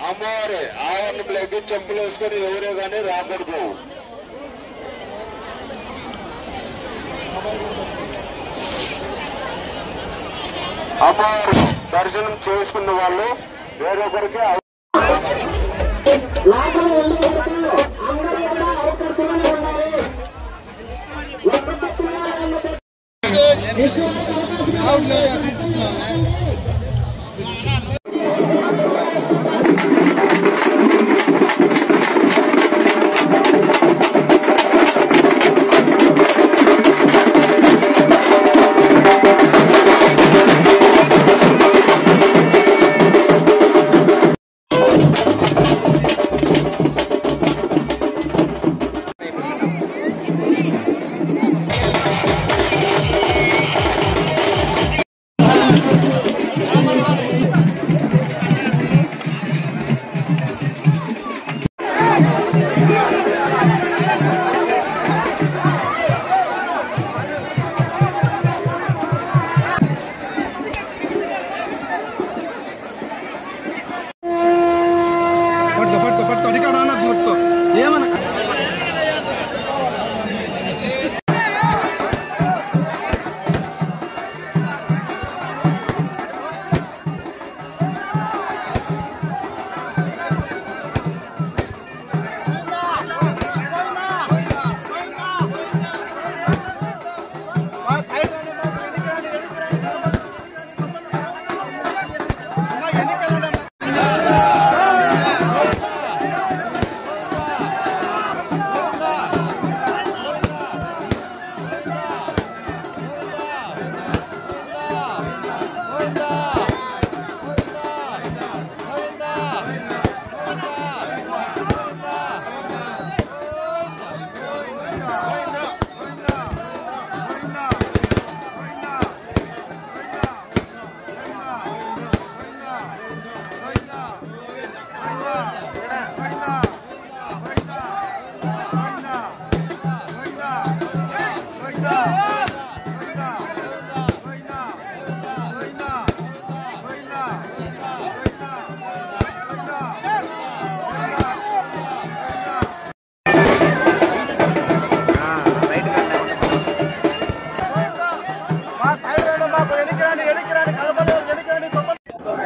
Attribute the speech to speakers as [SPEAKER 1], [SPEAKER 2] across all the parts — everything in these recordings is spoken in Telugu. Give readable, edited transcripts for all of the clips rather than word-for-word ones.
[SPEAKER 1] అమ్మవారి ఆవరణలోకి చెంపులు వేసుకొని ఎవరే గానీ రాకూడదు. అమ్మవారు దర్శనం చేసుకున్న వాళ్ళు వేరొకరికి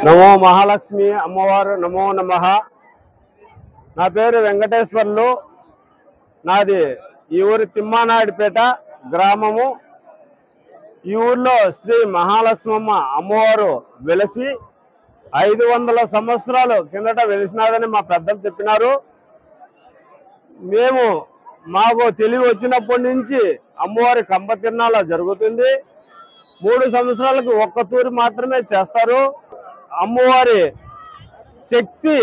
[SPEAKER 2] నమో మహాలక్ష్మి అమ్మవారు నమో నమః. నా పేరు వెంకటేశ్వర్లు. నాది ఈ ఊరి తిమ్మానాయుడుపేట గ్రామము. ఈ ఊర్లో శ్రీ మహాలక్ష్మమ్మ అమ్మవారు వెలసి 500 సంవత్సరాలు కిందట వెలిసినాదని మా పెద్దలు చెప్పినారు. మాకు తెలివి వచ్చినప్పటి నుంచి అమ్మవారి కంప తిరునాళ్ళ జరుగుతుంది. 3 సంవత్సరాలకు ఒక్క తూరి మాత్రమే చేస్తారు. అమ్మవారి శక్తి,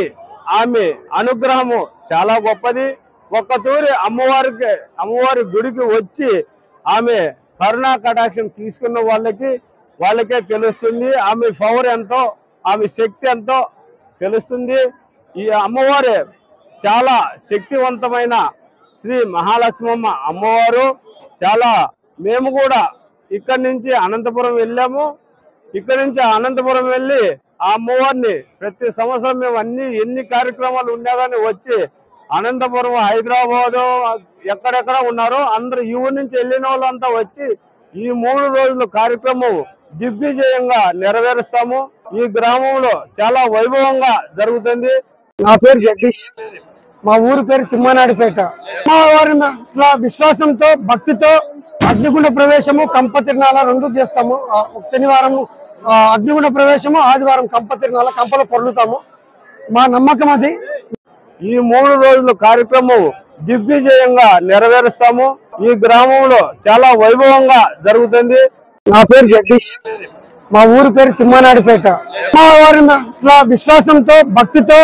[SPEAKER 2] ఆమె అనుగ్రహము చాలా గొప్పది. ఒక్క తూరి అమ్మవారి గుడికి వచ్చి ఆమె కరుణా కటాక్షం తీసుకున్న వాళ్ళకే తెలుస్తుంది. ఆమె పవర్ ఎంతో, ఆమె శక్తి ఎంతో తెలుస్తుంది. ఈ అమ్మవారి చాలా శక్తివంతమైన శ్రీ మహాలక్ష్మమ్మ అమ్మవారు. మేము కూడా ఇక్కడి నుంచి అనంతపురం వెళ్ళాము. ఇక్కడి నుంచి అనంతపురం వెళ్ళి ఆ అమ్మవారిని ప్రతి సంవత్సరం మేము ఎన్ని కార్యక్రమాలు ఉండేదాన్ని వచ్చి అనంతపురం, హైదరాబాదు ఎక్కడెక్కడ ఉన్నారో అందరూ ఈ ఊరి నుంచి వెళ్ళిన వాళ్ళంతా వచ్చి ఈ 3 రోజుల కార్యక్రమం దిగ్విజయంగా నెరవేరుస్తాము. ఈ గ్రామంలో చాలా వైభవంగా జరుగుతుంది.
[SPEAKER 3] నా పేరు జగదీష్, మా ఊరు పేరు తిమ్మానాయుడుపేట. అమ్మవారి విశ్వాసంతో, భక్తితో అగ్నిగుండ ప్రవేశము, కంప తిరునాళ్ళ 2 చేస్తాము. ఒక శనివారం అగ్నిగుండ ప్రవేశము, ఆదివారం కంప తిరునాళ్ళ, కంపలో పొర్లుతాము. మా నమ్మకం అది.
[SPEAKER 2] ఈ 3 రోజుల కార్యక్రమం దిగ్విజయంగా నెరవేరుస్తాము. ఈ గ్రామంలో చాలా వైభవంగా జరుగుతుంది.
[SPEAKER 3] నా పేరు జగదీష్, మా ఊరు పేరు తిమ్మానాయుడుపేట. అమ్మవారి విశ్వాసంతో, భక్తితో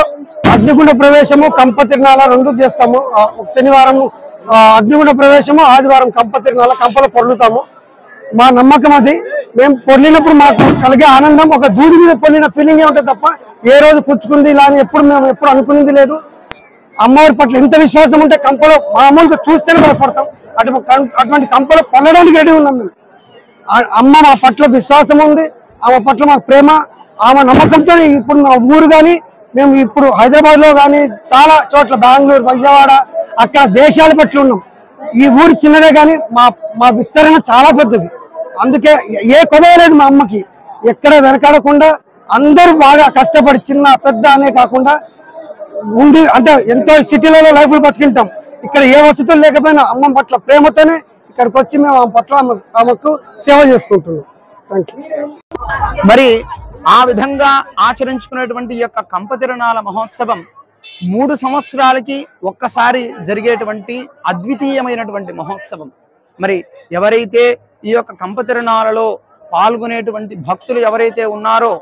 [SPEAKER 3] అగ్నిగుండ ప్రవేశము, కంప తిరునాళ్ళ 2 చేస్తాము. ఒక శనివారం అగ్నిగుండ ప్రవేశము, ఆదివారం కంప తిరునాళ్ళ, కంపలో పొర్లుతాము. మా నమ్మకం అది. మేము పొర్లినప్పుడు మాకు కలిగే ఆనందం ఒక దూది మీద పొర్లిన ఫీలింగ్ ఉంటుంది తప్ప ఏ రోజు కూర్చుకుంది ఇలా అని మేము ఎప్పుడు అనుకునేది లేదు. అమ్మవారి పట్ల ఎంత విశ్వాసం ఉంటే కంపలో మామూలుగా చూస్తేనే భయపడతాం. అటువంటి కంపలో పొల్లడానికి రెడీ ఉన్నాం మేము. అమ్మ మా పట్ల విశ్వాసం ఉంది, ఆమె పట్ల మాకు ప్రేమ, ఆమె నమ్మకంతో ఇప్పుడు మా ఊరు కానీ మేము ఇప్పుడు హైదరాబాద్ లో కానీ చాలా చోట్ల బెంగళూరు, విజయవాడ అక్కడ దేశాల పట్ల ఉన్నాం. ఈ ఊరు చిన్నదే కానీ మా విస్తరణ చాలా పెద్దది. అందుకే ఏ కొదవలేదు మా అమ్మకి. ఎక్కడ వెనకాడకుండా అందరూ బాగా కష్టపడి చిన్న పెద్ద అనే కాకుండా ఉండి, అంటే ఎంతో సిటీలలో లైఫ్లు బతికింటాం. ఇక్కడ ఏ వసతులు లేకపోయినా అమ్మ పట్ల ప్రేమతోనే ఇక్కడికి వచ్చి మేము ఆమె పట్ల ఆమెకు సేవ చేసుకుంటున్నాం. Thank you.
[SPEAKER 4] మరి ఆ విధంగా ఆచరించుకునేటువంటి ఈ యొక్క కంప తిరునాళ్ళ మహోత్సవం 3 సంవత్సరాలకి ఒక్కసారి జరిగేటువంటి అద్వితీయమైనటువంటి మహోత్సవం. మరి ఎవరైతే ఈ యొక్క కంప తిరునాళ్ళలో పాల్గొనేటువంటి భక్తులు ఎవరైతే ఉన్నారో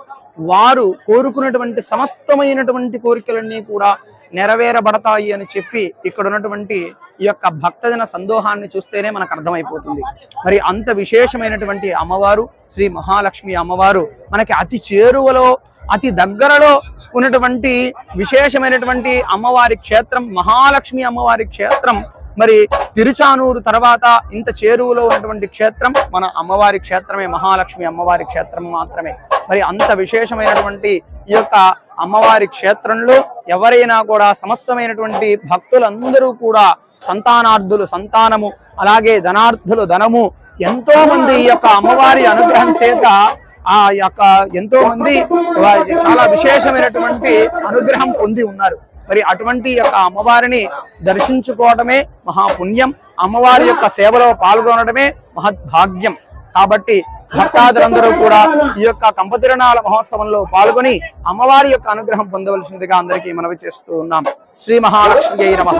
[SPEAKER 4] వారు కోరుకున్నటువంటి సమస్తమైనటువంటి కోరికలన్నీ కూడా నెరవేరబడతాయి అని చెప్పి ఇక్కడ ఉన్నటువంటి ఈ యొక్క భక్తజన సందోహాన్ని చూస్తేనే మనకు అర్థమైపోతుంది. మరి అంత విశేషమైనటువంటి అమ్మవారు శ్రీ మహాలక్ష్మి అమ్మవారు మనకి అతి చేరువలో, అతి దగ్గరలో ఉన్నటువంటి విశేషమైనటువంటి అమ్మవారి క్షేత్రం మహాలక్ష్మి అమ్మవారి క్షేత్రం. మరి తిరుచానూరు తర్వాత ఇంత చేరువలో ఉన్నటువంటి క్షేత్రం మన అమ్మవారి క్షేత్రమే, మహాలక్ష్మి అమ్మవారి క్షేత్రం మాత్రమే. మరి అంత విశేషమైనటువంటి ఈ యొక్క అమ్మవారి క్షేత్రంలో ఎవరైనా కూడా సమస్తమైనటువంటి భక్తులందరూ కూడా సంతానార్థులు సంతానము, అలాగే ధనార్థులు ధనము, ఎంతో మంది ఈ యొక్క అమ్మవారి అనుగ్రహం చేత ఆ యొక్క ఎంతో మంది చాలా విశేషమైనటువంటి అనుగ్రహం పొంది ఉన్నారు. మరి అటువంటి యొక్క అమ్మవారిని దర్శించుకోవడమే మహాపుణ్యం, అమ్మవారి యొక్క సేవలో పాల్గొనడమే మహద్భాగ్యం. కాబట్టి భక్తాదులందరూ కూడా ఈ యొక్క కంప తిరునాళ్ళ మహోత్సవంలో పాల్గొని అమ్మవారి యొక్క అనుగ్రహం పొందవలసిందిగా అందరికీ మనవి చేస్తూ ఉన్నాం. శ్రీ మహాలక్ష్మి నమః.